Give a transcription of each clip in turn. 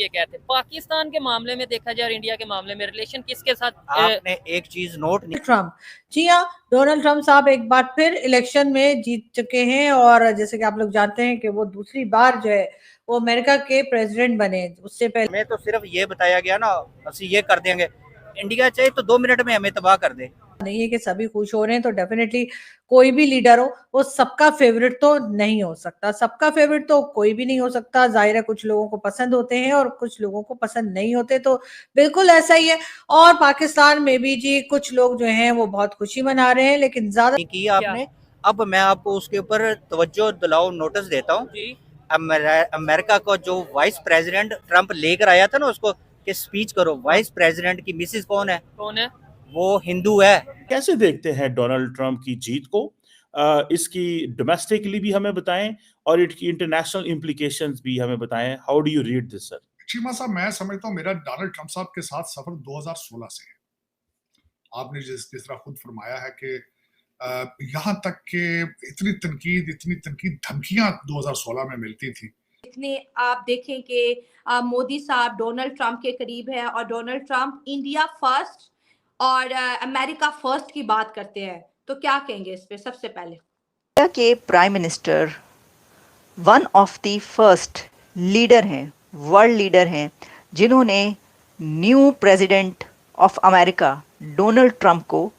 ये कहते हैं। पाकिस्तान के मामले में देखा जाए और इंडिया के मामले में रिलेशन किसके साथ? आपने एक चीज नोट नहीं, ट्रम्प, जी हाँ, डोनाल्ड ट्रम्प साहब एक बार फिर इलेक्शन में जीत चुके हैं और जैसे कि आप लोग जानते हैं कि वो दूसरी बार जो है वो अमेरिका के प्रेसिडेंट बने। उससे पहले हमें तो सिर्फ ये बताया गया ना, ਅਸੀਂ ये कर देंगे, इंडिया चाहे तो 2 मिनट में हमें तबाह कर दे। नहीं है कि सभी खुश हो रहे हैं, तो डेफिनेटली कोई भी लीडर हो वो सबका फेवरेट तो नहीं हो सकता, सबका फेवरेट तो कोई भी नहीं हो सकता। जाहिर है कुछ लोगों को पसंद होते हैं और कुछ लोगों को पसंद नहीं होते, तो बिल्कुल ऐसा ही है। और पाकिस्तान में भी जी कुछ लोग जो हैं वो बहुत खुशी मना रहे हैं, लेकिन ज्यादा नहीं की आपने। अब मैं आपको उसके ऊपर तवज्जो दिलाओ, नोटिस देता हूँ। अमेरिका को जो वाइस प्रेसिडेंट ट्रम्प लेकर आया था ना, उसको कि स्पीच करो, वाइस प्रेसिडेंट की मिसेज कौन है? कौन है? वो हिंदू है। कैसे देखते हैं डोनाल्ड ट्रंप की जीत को? इसकी डोमेस्टिकली भी हमें बताएं और इसकी इंटरनेशनल इम्प्लीकेशंस भी हमें बताएं। How do you read this sir? Cheema साहब, मैं समझता हूँ मेरा डोनाल्ड ट्रंप साहब के साथ सफर 2016 से है। आपने जिस तरह खुद फरमाया है कि यहाँ तक कि इतनी तनकीद धमकियां 2016 में मिलती थी। इतने आप देखें कि मोदी साहब डोनाल्ड ट्रंप के करीब है और डोनाल्ड ट्रंप इंडिया फर्स्ट और अमेरिका फर्स्ट की बात करते हैं, तो क्या कहेंगे इस पे? सबसे पहले इंडिया के prime minister one of the first leader हैं, वर्ल्ड लीडर हैं, जिन्होंने new president of America Donald Trump को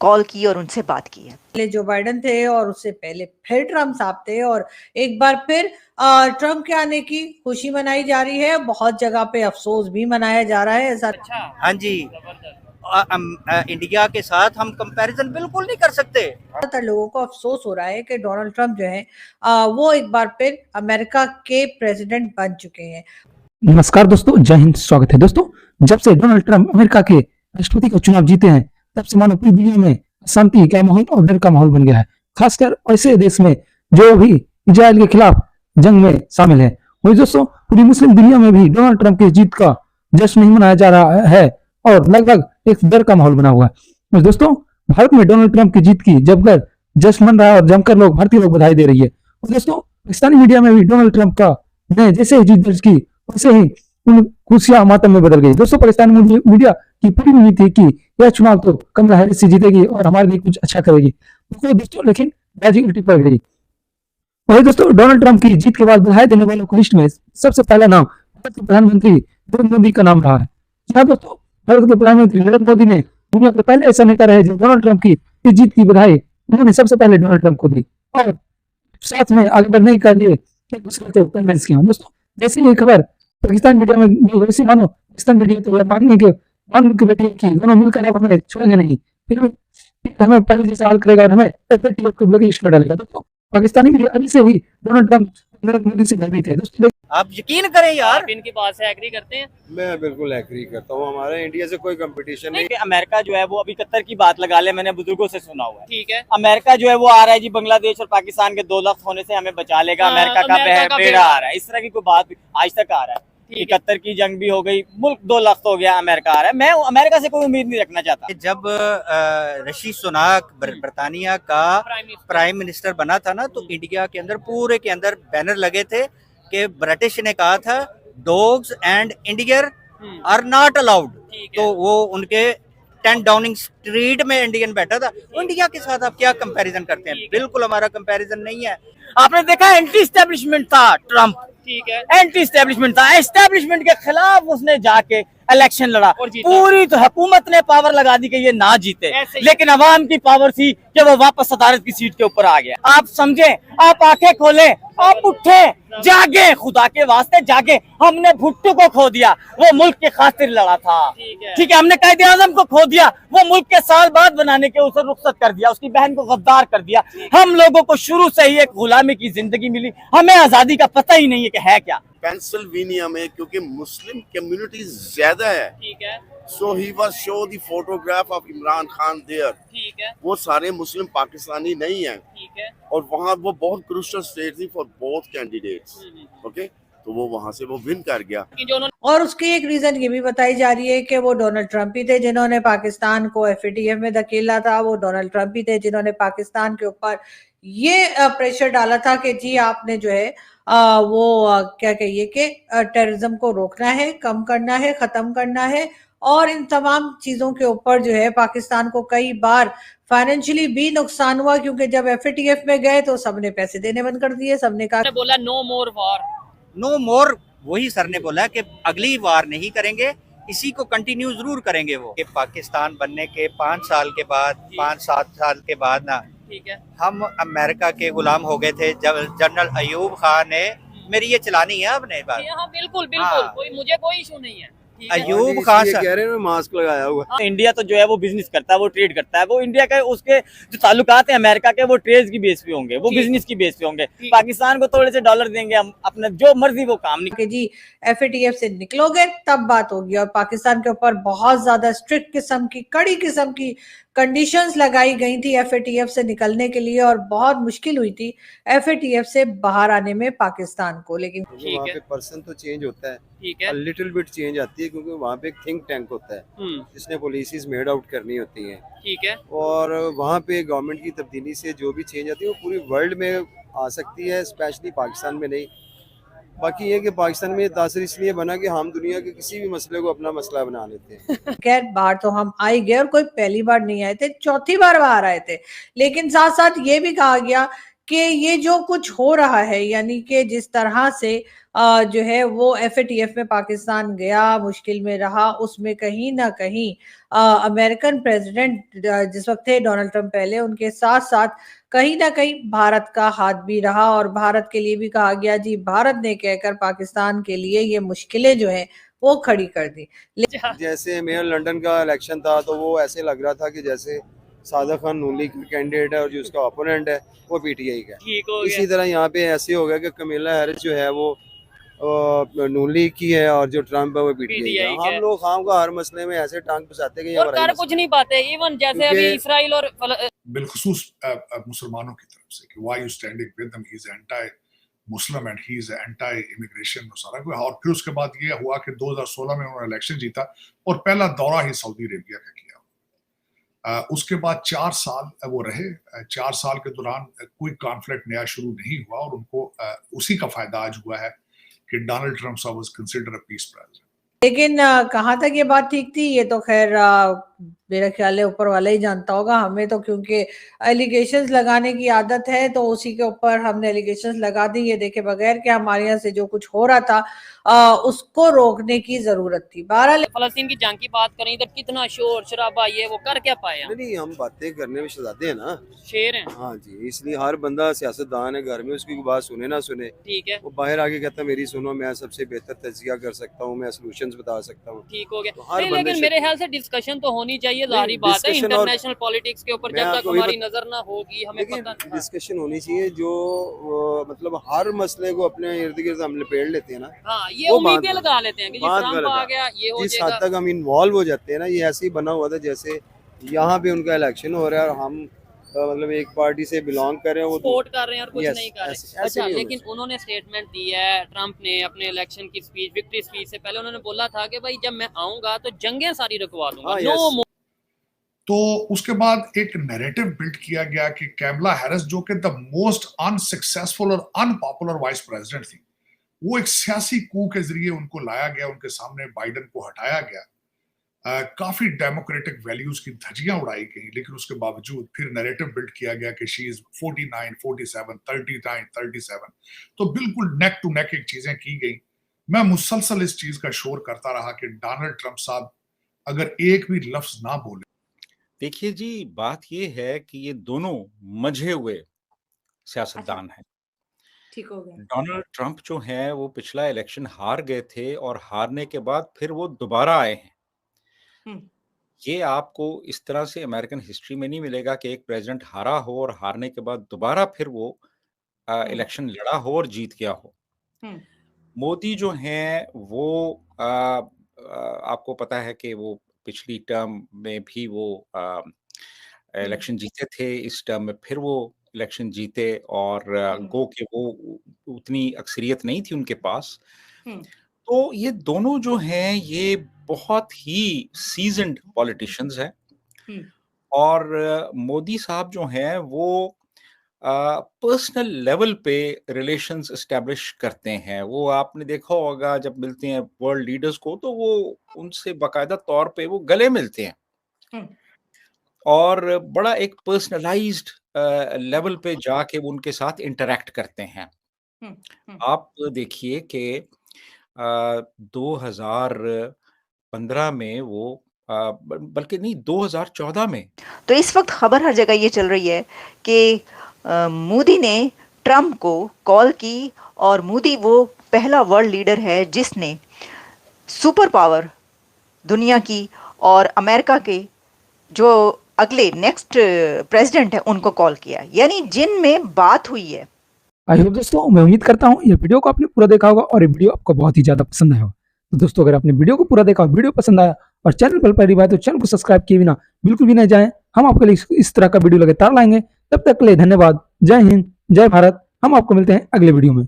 कॉल की और उनसे बात की है। पहले जो बाइडेन थे और उससे पहले फिर ट्रम्प साहब थे और एक बार फिर ट्रम्प के आने की खुशी मनाई जा रही है। बहुत जगह पे अफसोस भी मनाया जा रहा है। ऐसा अच्छा, हाँ जी, इंडिया के साथ हम कंपैरिजन बिल्कुल नहीं कर सकते। ज्यादातर लोगों को अफसोस हो रहा है कि डोनाल्ड ट्रम्प जो है वो एक बार फिर अमेरिका के प्रेसिडेंट बन चुके हैं। नमस्कार दोस्तों, जय हिंद। स्वागत है दोस्तों। जब से डोनाल्ड ट्रम्प अमेरिका के राष्ट्रपति का चुनाव जीते हैं, तब से मानो पूरी दुनिया में शांति का माहौल और डर का माहौल बन गया है, खासकर ऐसे देश में जो भी इजराइल के खिलाफ जंग में शामिल है। वही दोस्तों, पूरी मुस्लिम दुनिया में भी डोनाल्ड ट्रम्प की जीत का जश्न नहीं मनाया जा रहा है और लगभग एक डर का माहौल बना हुआ है। और दोस्तों, भारत में डोनाल्ड ट्रम्प की जीत की जमकर जश्न मन रहा है और जमकर भारतीय लोग बधाई दे रही है। और दोस्तों, पाकिस्तानी मीडिया में भी डोनाल्ड ट्रम्प का ने जैसे ही जीत दर्ज की, वैसे ही उन खुशियां मातम में बदल गई। दोस्तों, पाकिस्तानी मीडिया की पूरी उम्मीद थी कि यह चुनाव तो कमला हैरिस से जीतेगी और हमारे लिए कुछ अच्छा करेगी। तो दोस्तों, लेकिन बैजी उल्टी पड़ गई। वही दोस्तों, डोनाल्ड ट्रम्प की जीत के बाद बधाई देने वालों की लिस्ट में सबसे पहला नाम भारत के प्रधानमंत्री नरेंद्र मोदी का नाम रहा है। हाँ दोस्तों, भारत के प्रधानमंत्री नरेंद्र मोदी ने दुनिया के पहले ऐसा नेता रहे जो डोनाल्ड ट्रम्प की इस जीत की बधाई उन्होंने सबसे पहले डोनाल्ड ट्रम्प को दी और साथ में आगे बढ़ने के लिए दोस्तों, जैसे ये खबर पाकिस्तान मीडिया में वैसे मानो पाकिस्तान मीडिया तो मानने के बेटे की दोनों मिलकर हमें छोड़ेंगे नहीं, फिर हमें पहले जैसा हाल करेगा और हमें डालेगा। दोस्तों, पाकिस्तानी मीडिया अभी से ही डोनाल्ड ट्रम्प नरेंद्र मोदी से भयभीत है। दोस्तों, आप यकीन करें यार, आप इनकी बात से एग्री करते हैं? मैं बिल्कुल एग्री करता हूँ। हमारे इंडिया से कोई कंपटीशन नहीं। अमेरिका जो है वो अभी कतर की बात लगा ले, मैंने बुजुर्गों से सुना हुआ है। ठीक है, अमेरिका जो है वो आ रहा है जी, बांग्लादेश और पाकिस्तान के 2 लाख होने से हमें बचा लेगा। अमेरिका का बेड़ा आ रहा है, इस तरह की कोई बात आज तक आ रहा है। कतर की जंग भी हो गई, मुल्क 2 लाख तो हो गया, अमेरिका आ रहा है। मैं अमेरिका से कोई उम्मीद नहीं रखना चाहता। जब ऋषि सुनाक ब्रिटानिया का प्राइम मिनिस्टर बना था ना, तो इंडिया के अंदर पूरे के अंदर बैनर लगे थे कि ब्रिटिश ने कहा था dogs and Indian are not allowed. तो वो उनके 10 डाउनिंग स्ट्रीट में इंडियन बैठा था। इंडिया के साथ आप क्या कंपैरिजन करते हैं? बिल्कुल हमारा कंपैरिजन नहीं है। आपने देखा एंटी एस्टेब्लिशमेंट था ट्रम्प, ठीक है, एंटी एस्टेब्लिशमेंट था, एस्टेब्लिशमेंट के खिलाफ उसने जाके इलेक्शन लड़ा। पूरी तो हुकूमत ने पावर लगा दी कि ये ना जीते, लेकिन अवाम की पावर थी कि वो वापस सदारत की सीट के ऊपर आ गया। आप समझे, आप आंखें खोले, आप उठे, जागे, खुदा के वास्ते जागे। हमने भुट्टो को खो दिया, वो मुल्क के खातिर लड़ा था। ठीक है, हमने कायदे आजम को खो दिया, वो मुल्क के साल बाद बनाने के उसे रुखसत कर दिया, उसकी बहन को गद्दार कर दिया। हम लोगों को शुरू से ही एक गुलामी की जिंदगी मिली, हमें आजादी का पता ही नहीं है कि है क्या। पेंसिल्वेनिया में क्योंकि मुस्लिम कम्युनिटी ज्यादा है, ठीक है, so he was show the photograph of Imran Khan there. ठीक है, वो सारे मुस्लिम पाकिस्तानी नहीं हैं, ठीक है, और वहाँ वो बहुत क्रूशियल स्टेट थी फॉर बोथ कैंडिडेट्स। ओके, तो वो वहाँ से वो विन कर गया। और उसकी एक रीजन ये भी बताई जा रही है कि वो डोनाल्ड ट्रम्प ही थे जिन्होंने पाकिस्तान को FATF में धकेला था। वो डोनाल्ड ट्रम्प ही थे जिन्होंने पाकिस्तान के ऊपर ये प्रेशर डाला था कि जी आपने जो है क्या कहिए कि टेररिज्म को रोकना है, कम करना है, खत्म करना है, और इन तमाम चीजों के ऊपर जो है पाकिस्तान को कई बार फाइनेंशियली भी नुकसान हुआ, क्योंकि जब एफएटीएफ में गए तो सबने पैसे देने बंद कर दिए, सबने कहा बोला नो मोर वॉर। नो मोर, वही सर ने बोला कि अगली वार नहीं करेंगे, इसी को कंटिन्यू जरूर करेंगे वो। कि पाकिस्तान बनने के 5 साल के बाद, 5-7 साल के बाद ना, ठीक है, हम अमेरिका के गुलाम हो गए थे। जब जनरल अयूब खान ने, मेरी ये चलानी है आपने बात। हाँ बिल्कुल बिल्कुल, हाँ। मुझे कोई इशू नहीं है। अयूब खान ये कह रहे हैं मास्क लगाया हुआ। इंडिया तो जो है वो बिजनेस करता है, वो ट्रेड करता है, वो इंडिया का उसके जो ताल्लुकात हैं अमेरिका के वो ट्रेड की बेस पे होंगे, वो बिजनेस की बेस पे होंगे। पाकिस्तान को थोड़े से डॉलर देंगे हम, अपने जो मर्जी वो काम नहीं कि जी एफएटीएफ से निकलोगे तब बात होगी, और पाकिस्तान के ऊपर बहुत ज्यादा स्ट्रिक्ट किस्म की, कड़ी किस्म की कंडीशंस लगाई गई थी एफएटीएफ से निकलने के लिए, और बहुत मुश्किल हुई थी एफएटीएफ से बाहर आने में पाकिस्तान को। लेकिन वहाँ पे पर्सन तो चेंज होता है, ठीक है, लिटिल बिट चेंज आती है, क्योंकि वहाँ पे एक थिंक टैंक होता है जिसने पॉलिसीज मेड आउट करनी होती हैं, ठीक है, और वहाँ पे गवर्नमेंट की तब्दीली से जो भी चेंज आती है वो पूरी वर्ल्ड में आ सकती है, स्पेशली पाकिस्तान में नहीं। बाकी ये कि पाकिस्तान में तासर इसलिए बना कि हम दुनिया के किसी भी मसले को अपना मसला बना लेते हैं। खैर बाहर तो हम आ ही गए, और कोई पहली बार नहीं आए थे, चौथी बार बाहर आए थे। लेकिन साथ साथ ये भी कहा गया कि ये जो कुछ हो रहा है, यानी कि जिस तरह से जो है वो एफएटीएफ में पाकिस्तान गया, मुश्किल में रहा, उसमें कहीं ना कहीं अमेरिकन प्रेसिडेंट जिस वक्त थे डोनाल्ड ट्रंप पहले, उनके साथ साथ कहीं ना कहीं भारत का हाथ भी रहा, और भारत के लिए भी कहा गया जी भारत ने कहकर पाकिस्तान के लिए ये मुश्किलें जो है वो खड़ी कर दी। जैसे मेयर लंदन का इलेक्शन था तो वो ऐसे लग रहा था कि जैसे सादिक खान नून लीग का कैंडिडेट है और जो उसका ओपोनेंट है वो पीटीआई का है। इसी तरह यहाँ पे ऐसे हो गया कि कमीला हैरिस जो है वो नून लीग की है और जो ट्रम्प है वो पीटीआई का। हम लोग खाम का हर मसले में ऐसे टांग फंसाते हैं कि और कर कुछ नहीं पाते, इवन जैसे अभी इसराइल और बिलखुसूस मुसलमानों की तरफ से कि why you standing with them, he is anti Muslim and he is anti immigration सारा कुछ। और फिर उसके बाद ये हुआ कि 2016 में उन्होंने इलेक्शन जीता और पहला दौरा ही सऊदी अरेबिया का किया। उसके बाद 4 साल वो रहे। 4 साल के दौरान कोई कॉन्फ्लिक्ट नया शुरू नहीं हुआ, और उनको उसी का फायदा आज हुआ है कि डोनाल्ड ट्रम्प साहब was considered a peace president. लेकिन कहाँ तक ये बात ठीक थी ये तो खैर मेरा ख्याल है ऊपर वाला ही जानता होगा। हमें तो क्योंकि एलिगेशंस लगाने की आदत है तो उसी के ऊपर हमने एलिगेशंस लगा दी, ये देखे बगैर कि हमारे यहाँ से जो कुछ हो रहा था उसको रोकने की जरूरत थी। बहरहाल फलस्तीन की जंग की बात करें, इधर कितना शोर शराबा, ये वो कर क्या पाए हम? नहीं, हम बातें करने में शहजादे हैं ना, शेर हैं। हाँ जी, इसलिए हर बंदा सियासतदान है, घर में उसकी कोई बात सुने ना सुने, ठीक है, वो बाहर आके कहता है मेरी सुनो, मैं सबसे बेहतर तज्जिया कर सकता हूँ, मैं सॉल्यूशंस बता सकता हूँ। ठीक हो गया। तो हर नहीं, बंदे लेकिन मेरे ख्याल से डिस्कशन तो होनी चाहिए, जारी बात है। इंटरनेशनल पॉलिटिक्स के ऊपर जब तक हमारी नजर ना होगी हमें पता नहीं। डिस्कशन होनी चाहिए जो मतलब हर मसले को अपने इर्द गिर्द हम लपेट लेते हैं ना, हाँ, ये उम्मीदें लगा लेते हैं कि ट्रम्प आ गया ये हो जिस जाएगा। हद तक हम इन्वॉल्व हो जाते हैं ना, ये ऐसे ही बना हुआ था जैसे यहाँ पे उनका इलेक्शन हो रहा है और हम मतलब एक पार्टी से बिलोंग कर रहे हैं, वो सपोर्ट कर रहे हैं और कुछ Yes, नहीं कर रहे। ऐसे अच्छा, नहीं होना लेकिन उन्होंने स्टेटमेंट दी है ट्रम्प ने अपने इलेक्शन की स्पीच, विक्ट्री स्पीच से पहले उन्होंने बोला था कि भाई जब मैं आऊंगा तो जंगें सारी रुकवा दूंगा। हाँ, नो yes. तो उसके बाद एक नैरेटिव बिल्ड किया गया कि कैमला हैरिस जो कि द मोस्ट अनसक्सेसफुल और अनपॉपुलर वाइस प्रेसिडेंट थी, वो एक सियासी कू के जरिए उनको लाया गया, उनके सामने बाइडेन को हटाया गया। काफी डेमोक्रेटिक वैल्यूज की धज्जियां उड़ाई गई, लेकिन उसके बावजूद फिर नैरेटिव बिल्ड किया गया कि शी इज 49, 47, 39, 37। तो बिल्कुल नेक टू नेक एक चीजें की गई। मैं मुसलसल इस चीज का शोर करता रहा कि डोनाल्ड ट्रंप साहब अगर एक भी लफ्ज ना बोले। देखिए जी, बात ये है कि ये दोनों मंझे हुए सियासतदान हैं। ठीक हो गया। डोनाल्ड ट्रंप जो हैं वो पिछला इलेक्शन हार गए थे और हारने के बाद फिर वो दोबारा आए हैं। ये आपको इस तरह से अमेरिकन हिस्ट्री में नहीं मिलेगा कि एक प्रेसिडेंट हारा हो और हारने के बाद दोबारा फिर वो इलेक्शन लड़ा हो और जीत गया हो। मोदी जो हैं वो आपको पता है कि वो पिछली टर्म में भी वो इलेक्शन जीते थे, इस टर्म में फिर वो इलेक्शन जीते और गो के वो उतनी अक्सरियत नहीं थी उनके पास। तो ये दोनों जो हैं ये बहुत ही सीजन्ड पॉलिटिशियंस हैं और मोदी साहब जो हैं वो पर्सनल लेवल पे रिलेशंस एस्टेब्लिश करते हैं। वो आपने देखा होगा जब मिलते हैं वर्ल्ड लीडर्स को तो वो उनसे बाकायदा तौर पे वो गले मिलते हैं और बड़ा एक पर्सनलाइज्ड लेवल पे जाके वो उनके साथ इंटरेक्ट करते हैं। आप देखिए कि 2015 में वो बल्कि नहीं 2014 में तो इस वक्त खबर हर जगह ये चल रही है कि मोदी ने ट्रम्प को कॉल की और मोदी वो पहला वर्ल्ड लीडर है जिसने सुपर पावर दुनिया की और अमेरिका के जो अगले नेक्स्ट प्रेसिडेंट है उनको कॉल किया, यानी जिनमें बात हुई है। आई होप दोस्तों, मैं उम्मीद करता हूँ ये वीडियो को आपने पूरा देखा होगा और ये वीडियो आपको बहुत ही ज्यादा पसंद आया होगा। तो दोस्तों अगर आपने वीडियो को पूरा देखा और वीडियो पसंद आया और चैनल पर पहली बार तो चैनल को सब्सक्राइब किए बिना बिल्कुल भी नहीं जाएं। हम आपके लिए इस तरह का वीडियो लगातार लाएंगे। तब तक के लिए धन्यवाद। जय हिंद, जय भारत। हम आपको मिलते हैं अगले वीडियो में।